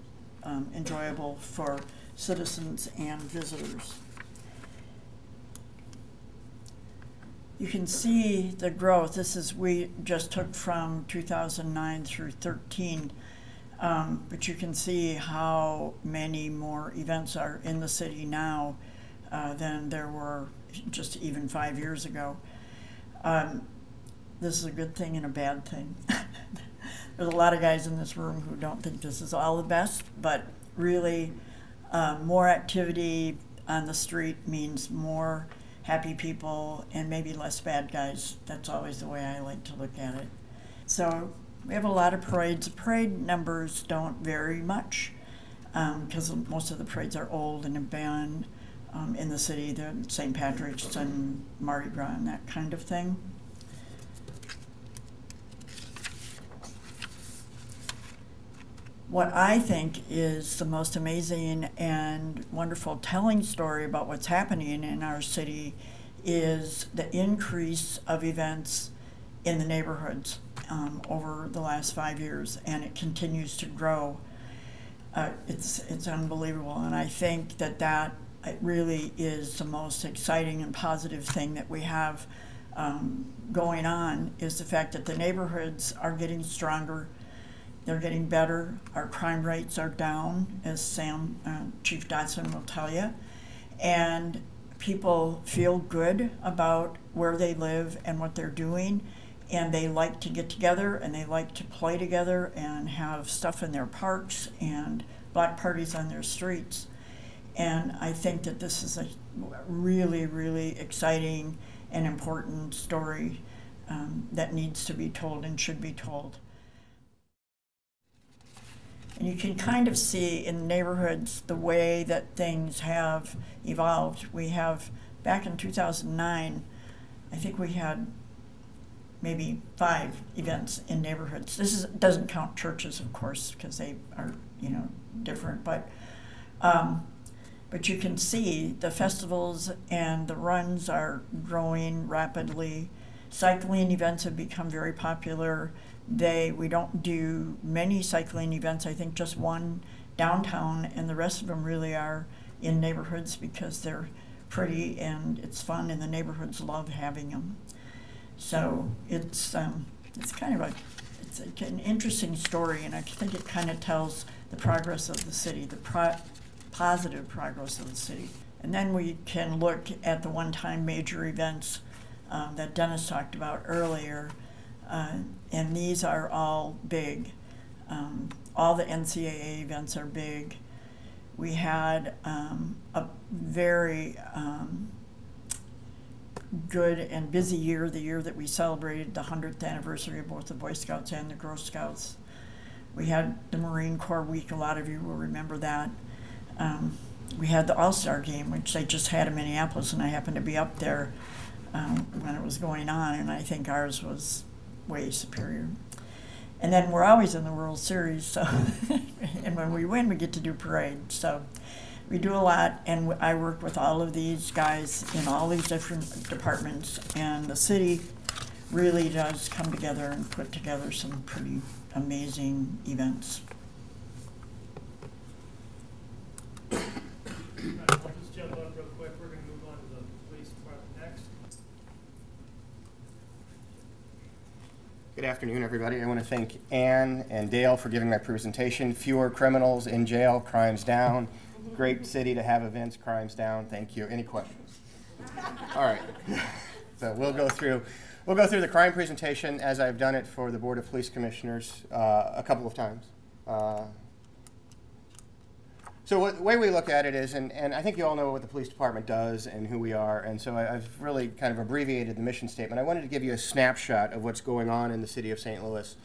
enjoyable for citizens and visitors. You can see the growth. This is, we just took from 2009 through 13, but you can see how many more events are in the city now than there were just even 5 years ago. This is a good thing and a bad thing. There's a lot of guys in this room who don't think this is all the best, but really more activity on the street means more happy people and maybe less bad guys. That's always the way I like to look at it. So we have a lot of parades. Parade numbers don't vary much because most of the parades are old and have been in the city. They're St. Patrick's and Mardi Gras and that kind of thing. What I think is the most amazing and wonderful telling story about what's happening in our city is the increase of events in the neighborhoods over the last 5 years, and it continues to grow. It's unbelievable, and I think that it really is the most exciting and positive thing that we have going on, is the fact that the neighborhoods are getting stronger. They're getting better. Our crime rates are down, as Chief Dotson will tell you. And people feel good about where they live and what they're doing. And they like to get together and they like to play together and have stuff in their parks and block parties on their streets. And I think that this is a really, really exciting and important story that needs to be told and should be told. And you can kind of see in neighborhoods the way that things have evolved. We have, back in 2009, I think we had maybe 5 events in neighborhoods. This doesn't count churches, of course, because they are, different. But you can see the festivals and the runs are growing rapidly. Cycling events have become very popular. We don't do many cycling events, I think just one downtown, and the rest of them really are in neighborhoods because they're pretty and it's fun and the neighborhoods love having them. So it's kind of it's an interesting story, and I think it kind of tells the progress of the city, the positive progress of the city. And then we can look at the one-time major events that Dennis talked about earlier. And these are all big. All the NCAA events are big. We had a very good and busy year, the year that we celebrated the 100th anniversary of both the Boy Scouts and the Girl Scouts. We had the Marine Corps Week, a lot of you will remember that. We had the All-Star Game, which they just had in Minneapolis, and I happened to be up there when it was going on, and I think ours was way superior. And then we're always in the World Series, so and when we win, we get to do parade. So we do a lot, and I work with all of these guys in all these different departments, and the city really does come together and put together some pretty amazing events. All right, I'll just jump up real quick. We're going to move on to the police department next. Good afternoon, everybody. I want to thank Ann and Dale for giving my presentation. Fewer criminals in jail, crimes down. Great city to have events, crimes down. Thank you. Any questions? All right. So we'll go through the crime presentation as I've done it for the Board of Police Commissioners a couple of times. So the way we look at it is, and I think you all know what the police department does and who we are, and so I've really kind of abbreviated the mission statement. I wanted to give you a snapshot of what's going on in the city of St. Louis,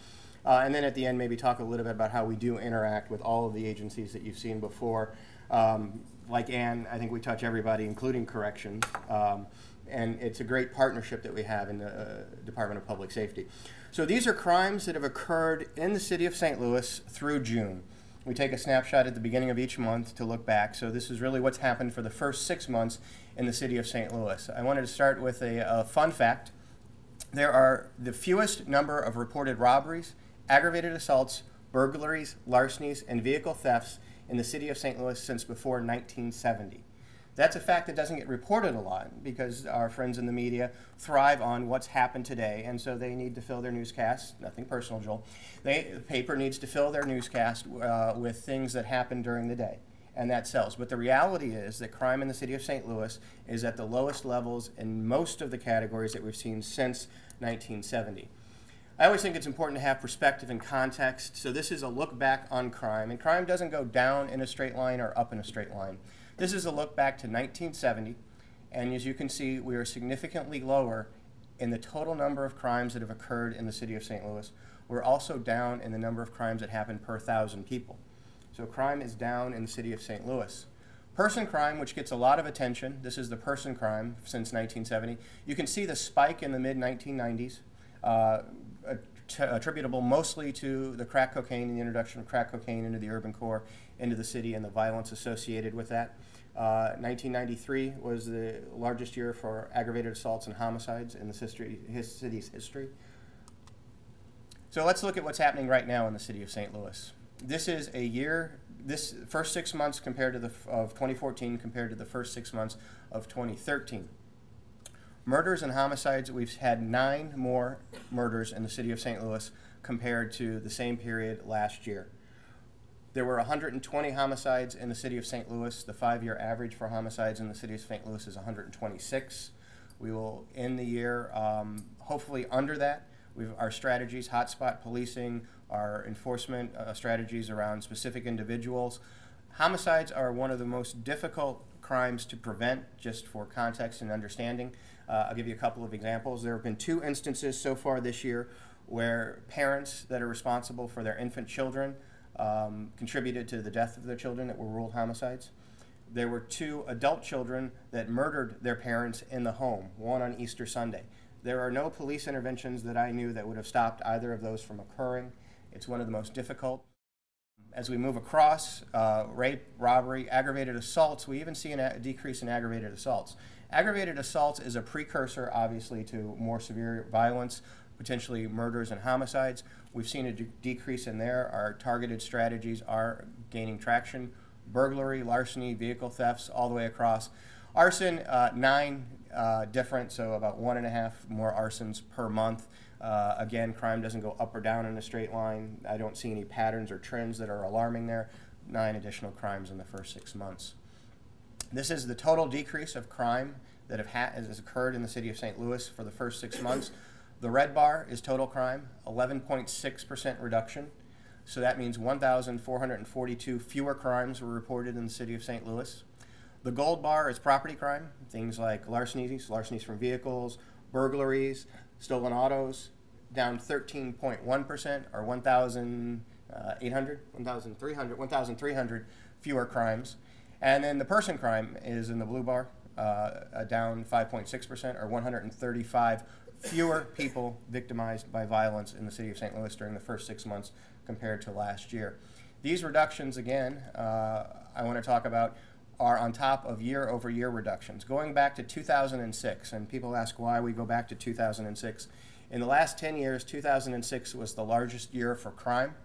and then at the end maybe talk a little bit about how we do interact with all of the agencies that you've seen before. Like Ann, I think we touch everybody, including corrections, and it's a great partnership that we have in the Department of Public Safety. So these are crimes that have occurred in the city of St. Louis through June. We take a snapshot at the beginning of each month to look back. So this is really what's happened for the first 6 months in the city of St. Louis. I wanted to start with a fun fact. There are the fewest number of reported robberies, aggravated assaults, burglaries, larcenies, and vehicle thefts in the city of St. Louis since before 1970. That's a fact that doesn't get reported a lot because our friends in the media thrive on what's happened today, and so they need to fill their newscasts. Nothing personal, Joel. The paper needs to fill their newscast with things that happened during the day, and that sells. But the reality is that crime in the city of St. Louis is at the lowest levels in most of the categories that we've seen since 1970. I always think it's important to have perspective and context, so this is a look back on crime, and crime doesn't go down in a straight line or up in a straight line. This is a look back to 1970, and as you can see, we are significantly lower in the total number of crimes that have occurred in the city of St. Louis. We're also down in the number of crimes that happen per 1,000 people. So crime is down in the city of St. Louis. Person crime, which gets a lot of attention, this is the person crime since 1970. You can see the spike in the mid-1990s, attributable mostly to the crack cocaine and the introduction of crack cocaine into the urban core, into the city, and the violence associated with that. 1993 was the largest year for aggravated assaults and homicides in the city's history. So let's look at what's happening right now in the city of St. Louis. This is a year, this first 6 months compared to of 2014 compared to the first 6 months of 2013. Murders and homicides, we've had 9 more murders in the city of St. Louis compared to the same period last year. There were 120 homicides in the city of St. Louis. The 5-year average for homicides in the city of St. Louis is 126. We will end the year hopefully under that. Our strategies, hotspot policing, our enforcement strategies around specific individuals. Homicides are one of the most difficult crimes to prevent, just for context and understanding. I'll give you a couple of examples. There have been 2 instances so far this year where parents that are responsible for their infant children contributed to the death of their children that were ruled homicides. There were 2 adult children that murdered their parents in the home, one on Easter Sunday. There are no police interventions that I knew that would have stopped either of those from occurring. It's one of the most difficult. As we move across, rape, robbery, aggravated assaults, we even see a decrease in aggravated assaults. Aggravated assaults is a precursor, obviously, to more severe violence, potentially murders and homicides. We've seen a decrease in there. Our targeted strategies are gaining traction. Burglary, larceny, vehicle thefts, all the way across. Arson, 9 different, so about 1.5 more arsons per month. Again, crime doesn't go up or down in a straight line. I don't see any patterns or trends that are alarming there. 9 additional crimes in the first 6 months. This is the total decrease of crime that has occurred in the city of St. Louis for the first 6 months. The red bar is total crime, 11.6% reduction. So that means 1,442 fewer crimes were reported in the city of St. Louis. The gold bar is property crime, things like larcenies from vehicles, burglaries, stolen autos, down 13.1%, or 1,300 fewer crimes. And then the person crime is in the blue bar, down 5.6%, or 135 fewer people victimized by violence in the city of St. Louis during the first 6 months compared to last year. These reductions, again, I want to talk about, are on top of year-over-year reductions. Going back to 2006, and people ask why we go back to 2006. In the last 10 years, 2006 was the largest year for crime.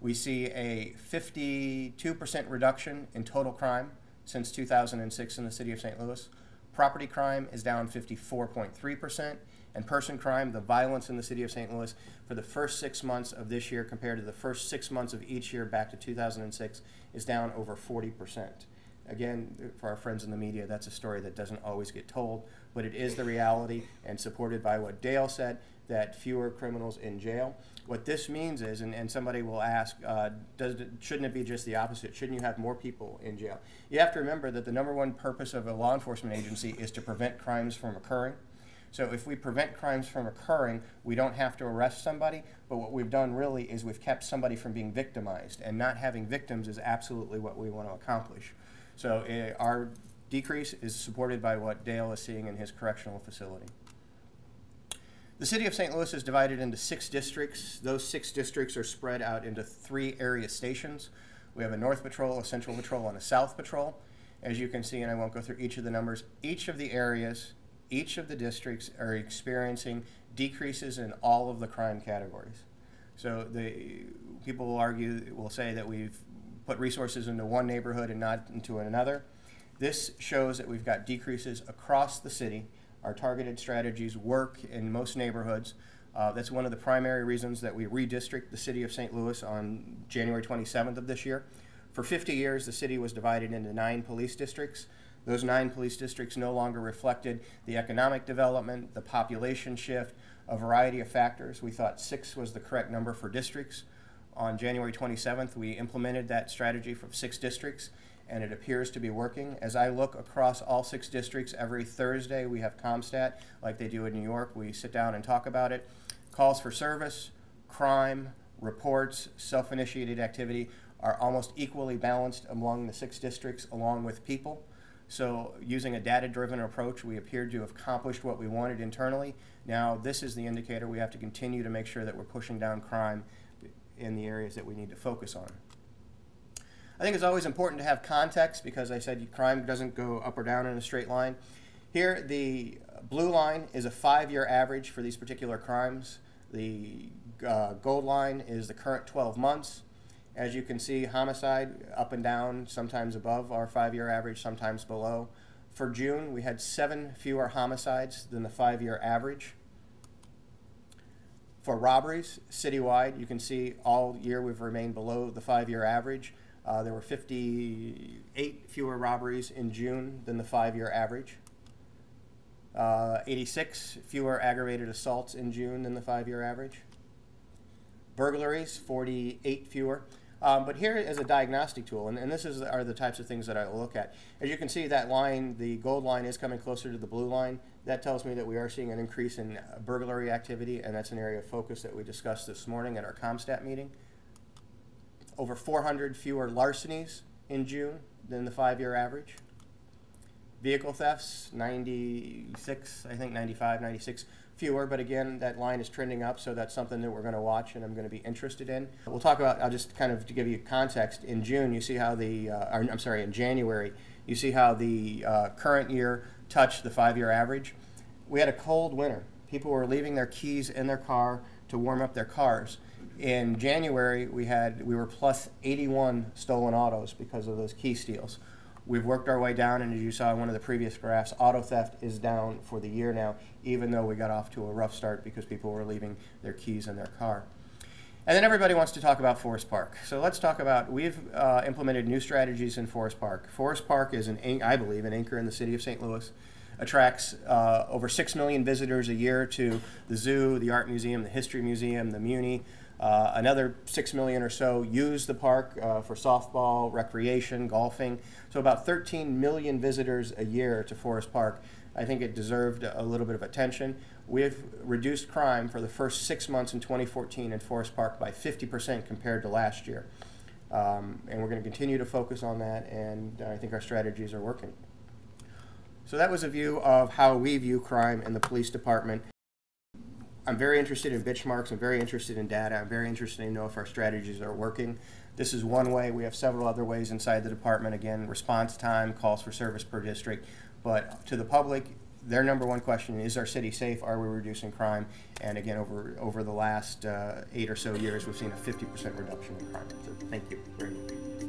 We see a 52% reduction in total crime since 2006 in the city of St. Louis. Property crime is down 54.3%, and person crime, the violence in the city of St. Louis, for the first 6 months of this year compared to the first 6 months of each year back to 2006 is down over 40%. Again, for our friends in the media, that's a story that doesn't always get told, but it is the reality, and supported by what Dale said, that fewer criminals in jail. What this means is, and somebody will ask, shouldn't it be just the opposite? Shouldn't you have more people in jail? You have to remember that the #1 purpose of a law enforcement agency is to prevent crimes from occurring. So if we prevent crimes from occurring, we don't have to arrest somebody, but what we've done really is we've kept somebody from being victimized, and not having victims is absolutely what we want to accomplish. So our decrease is supported by what Dale is seeing in his correctional facility. The city of St. Louis is divided into 6 districts. Those 6 districts are spread out into 3 area stations. We have a North Patrol, a Central Patrol, and a South Patrol. As you can see, and I won't go through each of the numbers, each of the areas, each of the districts are experiencing decreases in all of the crime categories. So people will say that we've put resources into one neighborhood and not into another. This shows that we've got decreases across the city. Our targeted strategies work in most neighborhoods. That's one of the primary reasons that we redistrict the city of St. Louis on January 27th of this year. For 50 years, the city was divided into 9 police districts. Those 9 police districts no longer reflected the economic development, the population shift, a variety of factors. We thought 6 was the correct number for districts. On January 27th, we implemented that strategy for 6 districts, and it appears to be working. As I look across all 6 districts, every Thursday we have CompStat, like they do in New York. We sit down and talk about it. Calls for service, crime, reports, self-initiated activity are almost equally balanced among the 6 districts, along with people. So using a data-driven approach, we appeared to have accomplished what we wanted internally. Now this is the indicator. We have to continue to make sure that we're pushing down crime in the areas that we need to focus on. I think it's always important to have context, because I said crime doesn't go up or down in a straight line. Here, the blue line is a 5-year average for these particular crimes. The gold line is the current 12 months. As you can see, homicide up and down, sometimes above our 5-year average, sometimes below. For June, we had 7 fewer homicides than the 5-year average. For robberies, citywide, you can see all year we've remained below the 5-year average. There were 58 fewer robberies in June than the 5-year average. 86 fewer aggravated assaults in June than the 5-year average. Burglaries, 48 fewer. But here is a diagnostic tool, and this are the types of things that I look at. As you can see, that line, the gold line, is coming closer to the blue line. That tells me that we are seeing an increase in burglary activity, and that's an area of focus that we discussed this morning at our CompStat meeting. Over 400 fewer larcenies in June than the 5-year average. Vehicle thefts, 96, I think 95, 96 fewer, but again, that line is trending up, so that's something that we're going to watch and I'm going to be interested in. We'll talk about, I'll just kind of to give you context, in June, you see how in January, you see how the current year touched the 5-year average. We had a cold winter. People were leaving their keys in their car to warm up their cars. In January, we were plus 81 stolen autos because of those key steals. We've worked our way down, and as you saw in one of the previous graphs, auto theft is down for the year now, even though we got off to a rough start because people were leaving their keys in their car. And then everybody wants to talk about Forest Park. So let's talk about, we've implemented new strategies in Forest Park. Forest Park is, I believe, an anchor in the city of St. Louis. Attracts over 6 million visitors a year to the zoo, the art museum, the history museum, the Muni, Another 6 million or so use the park for softball, recreation, golfing. So about 13 million visitors a year to Forest Park. I think it deserved a little bit of attention. We've reduced crime for the first 6 months in 2014 in Forest Park by 50% compared to last year. And we're going to continue to focus on that, and I think our strategies are working. So that was a view of how we view crime in the police department. I'm very interested in benchmarks. I'm very interested in data. I'm very interested to know if our strategies are working. This is one way. We have several other ways inside the department. Again, response time, calls for service per district. But to the public, their number one question is our city safe? Are we reducing crime? And again, over the last 8 or so years, we've seen a 50% reduction in crime. So thank you very much.